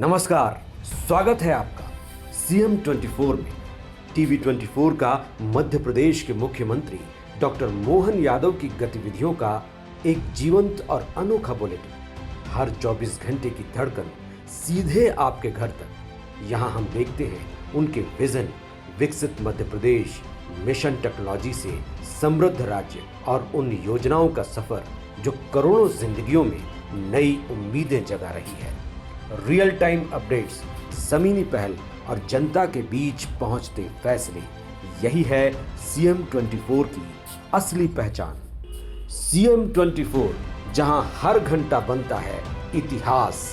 नमस्कार, स्वागत है आपका सीएम 24 में। टीवी 24 का मध्य प्रदेश के मुख्यमंत्री डॉक्टर मोहन यादव की गतिविधियों का एक जीवंत और अनोखा बुलेटिन। हर 24 घंटे की धड़कन सीधे आपके घर तक। यहाँ हम देखते हैं उनके विजन, विकसित मध्य प्रदेश, मिशन टेक्नोलॉजी से समृद्ध राज्य और उन योजनाओं का सफर जो करोड़ों जिंदगियों में नई उम्मीदें जगा रही है। रियल टाइम अपडेट्स, ज़मीनी पहल और जनता के बीच पहुंचते फैसले, यही है सीएम 24 की असली पहचान। सीएम 24, जहां हर घंटा बनता है इतिहास।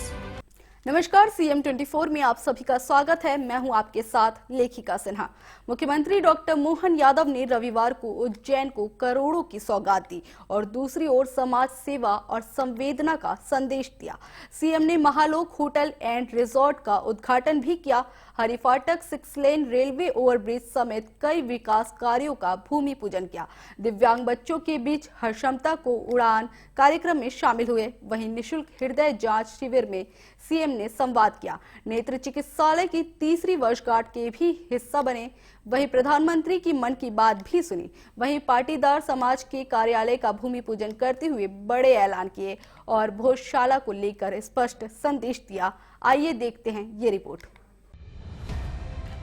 नमस्कार, सीएम 24 में आप सभी का स्वागत है। मैं हूं आपके साथ लेखिका सिन्हा। मुख्यमंत्री डॉक्टर मोहन यादव ने रविवार को उज्जैन को करोड़ों की सौगात दी और दूसरी ओर समाज सेवा और संवेदना का संदेश दिया। सीएम ने महालोक होटल एंड रिजॉर्ट का उद्घाटन भी किया। हरिफाटक 6 लेन रेलवे ओवरब्रिज समेत कई विकास कार्यों का भूमि पूजन किया। दिव्यांग बच्चों के बीच हर क्षमता को उड़ान कार्यक्रम में शामिल हुए। वहीं निशुल्क हृदय जांच शिविर में सीएम ने संवाद किया। नेत्र चिकित्सालय की 3री वर्षगांठ के भी हिस्सा बने। वहीं प्रधानमंत्री की मन की बात भी सुनी। वहीं पाटीदार समाज के कार्यालय का भूमि पूजन करते हुए बड़े ऐलान किए और भोजशाला को लेकर स्पष्ट संदेश दिया। आइए देखते हैं ये रिपोर्ट।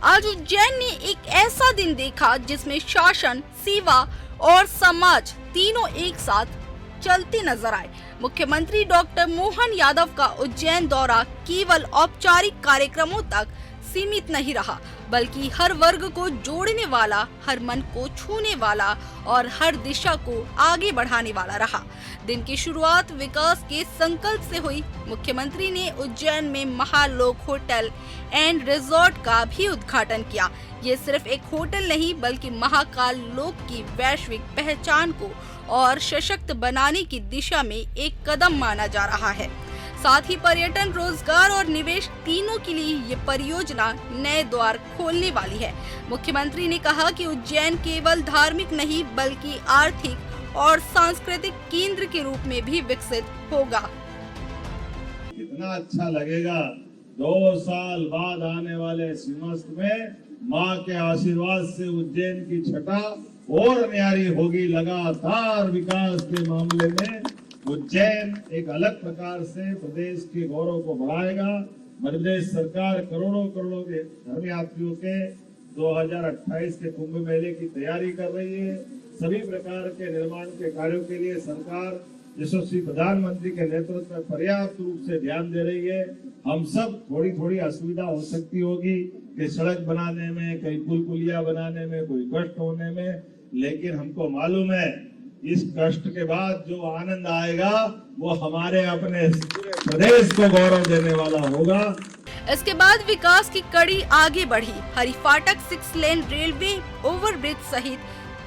आज उज्जैन ने एक ऐसा दिन देखा जिसमें शासन, सेवा और समाज तीनों एक साथ चलते नजर आए। मुख्यमंत्री डॉक्टर मोहन यादव का उज्जैन दौरा केवल औपचारिक कार्यक्रमों तक सीमित नहीं रहा, बल्कि हर वर्ग को जोड़ने वाला, हर मन को छूने वाला और हर दिशा को आगे बढ़ाने वाला रहा। दिन की शुरुआत विकास के संकल्प से हुई। मुख्यमंत्री ने उज्जैन में महालोक होटल एंड रिजॉर्ट का भी उद्घाटन किया। ये सिर्फ एक होटल नहीं, बल्कि महाकाल लोक की वैश्विक पहचान को और सशक्त बनाने की दिशा में एक कदम माना जा रहा है। साथ ही पर्यटन, रोजगार और निवेश तीनों के लिए ये परियोजना नए द्वार खोलने वाली है। मुख्यमंत्री ने कहा कि उज्जैन केवल धार्मिक नहीं, बल्कि आर्थिक और सांस्कृतिक केंद्र के रूप में भी विकसित होगा। कितना अच्छा लगेगा 2 साल बाद आने वाले सिमस्त में माँ के आशीर्वाद से उज्जैन की छटा और न्यारी होगी। लगातार विकास के मामले में उज्जैन एक अलग प्रकार से प्रदेश के गौरव को बढ़ाएगा। मध्य प्रदेश सरकार करोड़ों के धर्म यात्रियों के 2028 के कुंभ मेले की तैयारी कर रही है। सभी प्रकार के निर्माण के कार्यों के लिए सरकार यशस्वी प्रधानमंत्री के नेतृत्व में पर्याप्त रूप से ध्यान दे रही है। हम सब थोड़ी असुविधा हो सकती होगी कि सड़क बनाने में, कई पुल पुलिया बनाने में, कोई कष्ट होने में, लेकिन हमको मालूम है इस कष्ट के बाद जो आनंद आएगा वो हमारे अपने प्रदेश को गौरव देने वाला होगा। इसके बाद विकास की कड़ी आगे बढ़ी। हरिफाटक 6 लेन रेलवे ओवरब्रिज सहित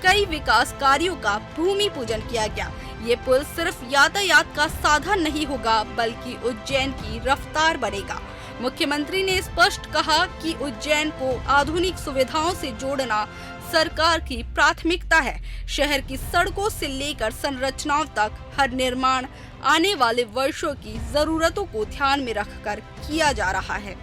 कई विकास कार्यों का भूमि पूजन किया गया। ये पुल सिर्फ यातायात का साधन नहीं होगा, बल्कि उज्जैन की रफ्तार बनेगा। मुख्यमंत्री ने स्पष्ट कहा कि उज्जैन को आधुनिक सुविधाओं से जोड़ना सरकार की प्राथमिकता है। शहर की सड़कों से लेकर संरचनाओं तक हर निर्माण आने वाले वर्षों की जरूरतों को ध्यान में रखकर किया जा रहा है।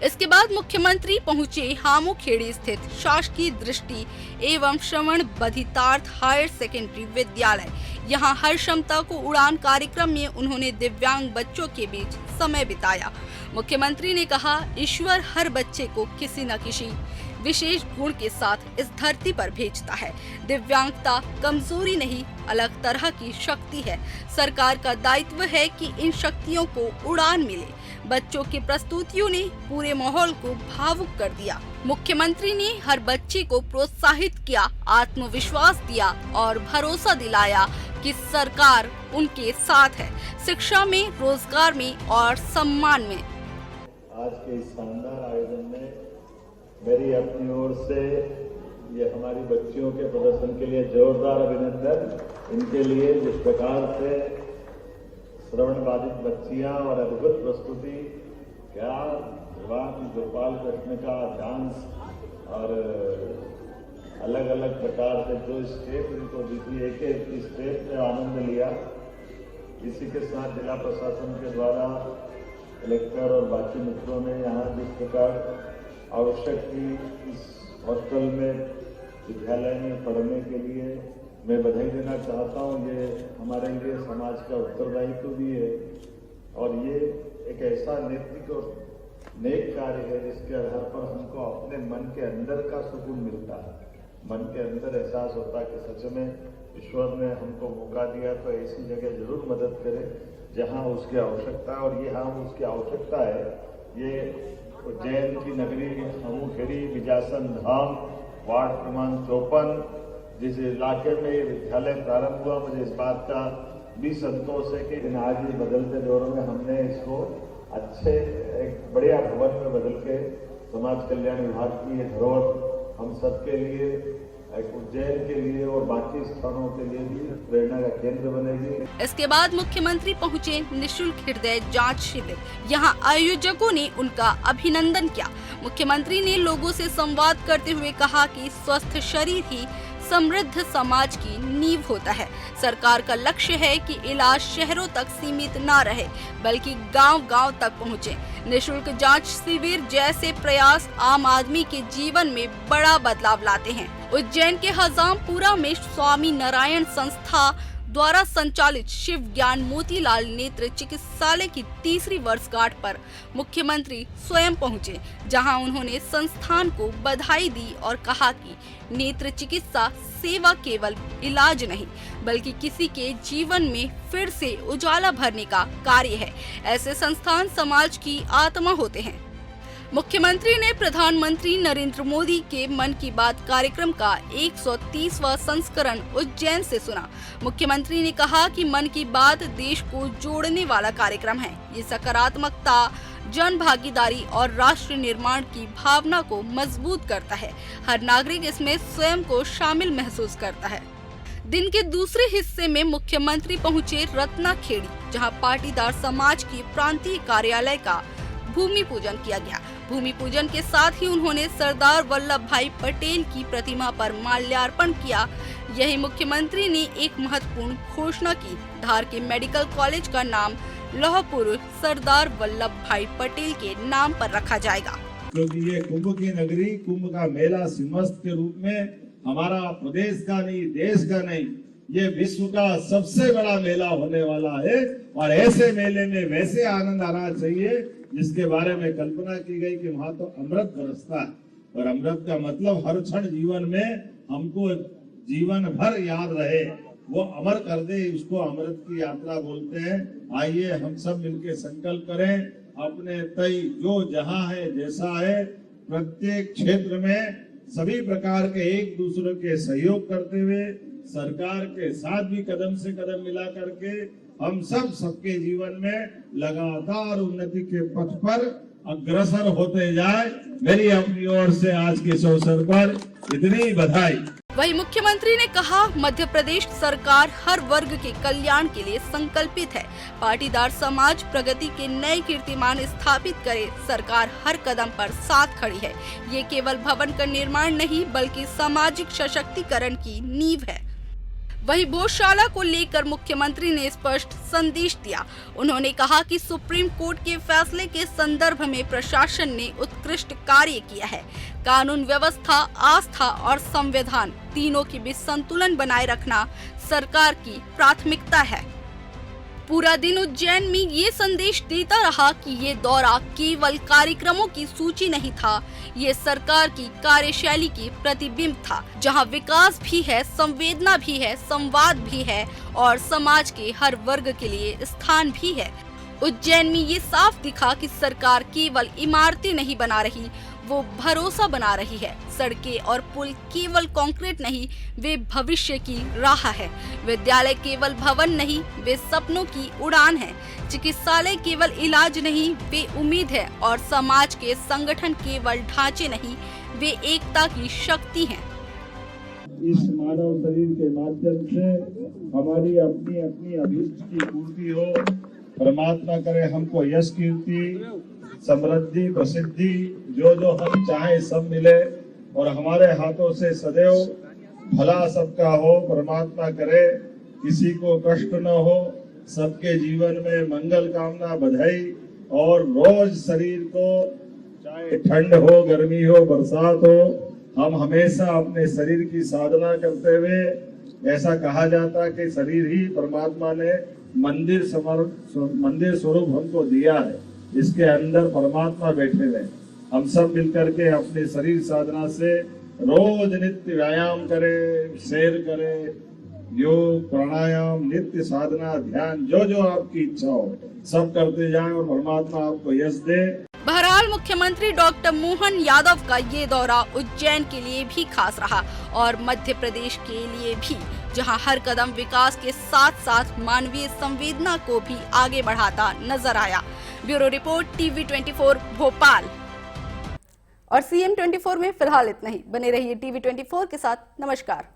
इसके बाद मुख्यमंत्री पहुंचे हामोखेड़ी स्थित शासकीय दृष्टि एवं श्रवण बधितार्थ हायर सेकेंडरी विद्यालय। यहां हर क्षमता को उड़ान कार्यक्रम में उन्होंने दिव्यांग बच्चों के बीच समय बिताया। मुख्यमंत्री ने कहा, ईश्वर हर बच्चे को किसी न किसी विशेष गुण के साथ इस धरती पर भेजता है। दिव्यांगता कमजोरी नहीं, अलग तरह की शक्ति है। सरकार का दायित्व है कि इन शक्तियों को उड़ान मिले। बच्चों की प्रस्तुतियों ने पूरे माहौल को भावुक कर दिया। मुख्यमंत्री ने हर बच्चे को प्रोत्साहित किया, आत्मविश्वास दिया और भरोसा दिलाया कि सरकार उनके साथ है, शिक्षा में, रोजगार में और सम्मान में। आज के इस शानदार आयोजन में मेरी अपनी ओर से ये हमारी बच्चियों के प्रदर्शन के लिए जोरदार अभिनंदन। इनके लिए जिस प्रकार से श्रवण बाधित बच्चियां और अद्भुत प्रस्तुति, ज्ञान, विवाह की गोपाल कृष्ण का डांस और अलग अलग प्रकार से जो स्टेप इनको दी थी, एक एक स्टेप में आनंद लिया। इसी के साथ जिला प्रशासन के द्वारा कलेक्टर और बाकी मित्रों ने यहाँ जिस प्रकार आवश्यक थी इस हॉस्टल में विद्यालय में पढ़ने के लिए मैं बधाई देना चाहता हूँ। ये हमारे लिए समाज का उत्तरदायित्व भी है और ये एक ऐसा नैतिक और नेक कार्य है जिसके आधार पर हमको अपने मन के अंदर का सुकून मिलता है। मन के अंदर एहसास होता है कि सच में ईश्वर ने हमको मौका दिया तो ऐसी जगह जरूर मदद करे जहाँ उसकी आवश्यकता है। और ये हाँ उसकी आवश्यकता है। ये उज्जैन की नगरी अमुखेड़ी बिजासन धाम वार्ड क्रमांक 54 जिस इलाके में ये विद्यालय प्रारंभ हुआ, मुझे इस बात का भी संतोष है कि आज इस बदलते दौर में हमने इसको अच्छे एक बढ़िया भवन में बदल के समाज कल्याण विभाग की ये धरोहर हम सबके लिए, उज्जैन के लिए और बाकी स्थानों के लिए भी प्रेरणा का केंद्र बनेगी। इसके बाद मुख्यमंत्री पहुंचे निशुल्क हृदय जांच शिविर। यहां आयोजकों ने उनका अभिनंदन किया। मुख्यमंत्री ने लोगों से संवाद करते हुए कहा कि स्वस्थ शरीर ही समृद्ध समाज की नींव होता है। सरकार का लक्ष्य है कि इलाज शहरों तक सीमित न रहे बल्कि गांव-गांव तक पहुंचे। निशुल्क जांच शिविर जैसे प्रयास आम आदमी के जीवन में बड़ा बदलाव लाते हैं। उज्जैन के हजामपुरा में स्वामी नारायण संस्था द्वारा संचालित शिव ज्ञान मोतीलाल नेत्र चिकित्सालय की 3री वर्षगांठ पर मुख्यमंत्री स्वयं पहुंचे, जहां उन्होंने संस्थान को बधाई दी और कहा कि नेत्र चिकित्सा सेवा केवल इलाज नहीं बल्कि किसी के जीवन में फिर से उजाला भरने का कार्य है। ऐसे संस्थान समाज की आत्मा होते हैं। मुख्यमंत्री ने प्रधानमंत्री नरेंद्र मोदी के मन की बात कार्यक्रम का 130वां संस्करण उज्जैन से सुना। मुख्यमंत्री ने कहा कि मन की बात देश को जोड़ने वाला कार्यक्रम है। ये सकारात्मकता, जन भागीदारी और राष्ट्र निर्माण की भावना को मजबूत करता है। हर नागरिक इसमें स्वयं को शामिल महसूस करता है। दिन के दूसरे हिस्से में मुख्यमंत्री पहुंचे रत्नाखेड़ी, जहां पाटीदार समाज की प्रांतीय कार्यालय का भूमि पूजन किया गया। भूमि पूजन के साथ ही उन्होंने सरदार वल्लभ भाई पटेल की प्रतिमा पर माल्यार्पण किया। यही मुख्यमंत्री ने एक महत्वपूर्ण घोषणा की। धार के मेडिकल कॉलेज का नाम लौह पुरुष सरदार वल्लभ भाई पटेल के नाम पर रखा जाएगा। क्योंकि ये कुंभ की नगरी, कुंभ का मेला सिंहस्थ के रूप में हमारा प्रदेश का नहीं, देश का नहीं, ये विश्व का सबसे बड़ा मेला होने वाला है। और ऐसे मेले में वैसे आनंद आना चाहिए जिसके बारे में कल्पना की गई कि वहां तो अमृत बरसता है। और अमृत का मतलब हर क्षण जीवन में हमको जीवन भर याद रहे, वो अमर कर दे, इसको अमृत की यात्रा बोलते हैं। आइए हम सब मिलकर संकल्प करें, अपने तय जो जहां है जैसा है प्रत्येक क्षेत्र में सभी प्रकार के एक दूसरे के सहयोग करते हुए सरकार के साथ भी कदम से कदम मिला करके हम सब सबके जीवन में लगातार उन्नति के पथ पर अग्रसर होते जाए। मेरी अपनी ओर से आज के इस अवसर पर इतनी बधाई। वहीं मुख्यमंत्री ने कहा, मध्य प्रदेश सरकार हर वर्ग के कल्याण के लिए संकल्पित है। पाटीदार समाज प्रगति के नए कीर्तिमान स्थापित करे। सरकार हर कदम पर साथ खड़ी है। ये केवल भवन का निर्माण नहीं बल्कि सामाजिक सशक्तिकरण की नींव है। वहीं भोजशाला को लेकर मुख्यमंत्री ने स्पष्ट संदेश दिया। उन्होंने कहा कि सुप्रीम कोर्ट के फैसले के संदर्भ में प्रशासन ने उत्कृष्ट कार्य किया है। कानून व्यवस्था, आस्था और संविधान तीनों के बीच संतुलन बनाए रखना सरकार की प्राथमिकता है। पूरा दिन उज्जैन में ये संदेश देता रहा कि ये दौरा केवल कार्यक्रमों की सूची नहीं था, ये सरकार की कार्यशैली की प्रतिबिंब था, जहां विकास भी है, संवेदना भी है, संवाद भी है और समाज के हर वर्ग के लिए स्थान भी है। उज्जैन में ये साफ दिखा कि सरकार केवल इमारतें नहीं बना रही, वो भरोसा बना रही है। सड़कें और पुल केवल कंक्रीट नहीं, वे भविष्य की राह है। विद्यालय केवल भवन नहीं, वे सपनों की उड़ान है। चिकित्सालय केवल इलाज नहीं, वे उम्मीद है। और समाज के संगठन केवल ढांचे नहीं, वे एकता की शक्ति हैं। इस मानव शरीर के माध्यम से हमारी अपनी अपनी अभीष्ट की पूर्ति हो। परमात्मा करे हमको यश, कीर्ति, समृद्धि, प्रसिद्धि जो जो हम चाहे सब मिले। और हमारे हाथों से सदैव भला सबका हो, परमात्मा करे किसी को कष्ट न हो, सबके जीवन में मंगल कामना, बधाई। और रोज शरीर को चाहे ठंड हो, गर्मी हो, बरसात हो, हम हमेशा अपने शरीर की साधना करते हुए, ऐसा कहा जाता कि शरीर ही परमात्मा ने मंदिर स्वरूप हमको दिया है, इसके अंदर परमात्मा बैठे हुए। हम सब मिलकर के अपने शरीर साधना से रोज नित्य व्यायाम करें, सैर करें, योग, प्राणायाम, नित्य साधना, ध्यान, जो जो आपकी इच्छा हो सब करते जाएं और परमात्मा आपको यश दे। बहरहाल मुख्यमंत्री डॉक्टर मोहन यादव का ये दौरा उज्जैन के लिए भी खास रहा और मध्य प्रदेश के लिए भी, जहां हर कदम विकास के साथ साथ मानवीय संवेदना को भी आगे बढ़ाता नजर आया। Bureau report TV24 Bhopal. और CM24 में फिलहाल इतना ही। बने रहिए TV24 के साथ। नमस्कार।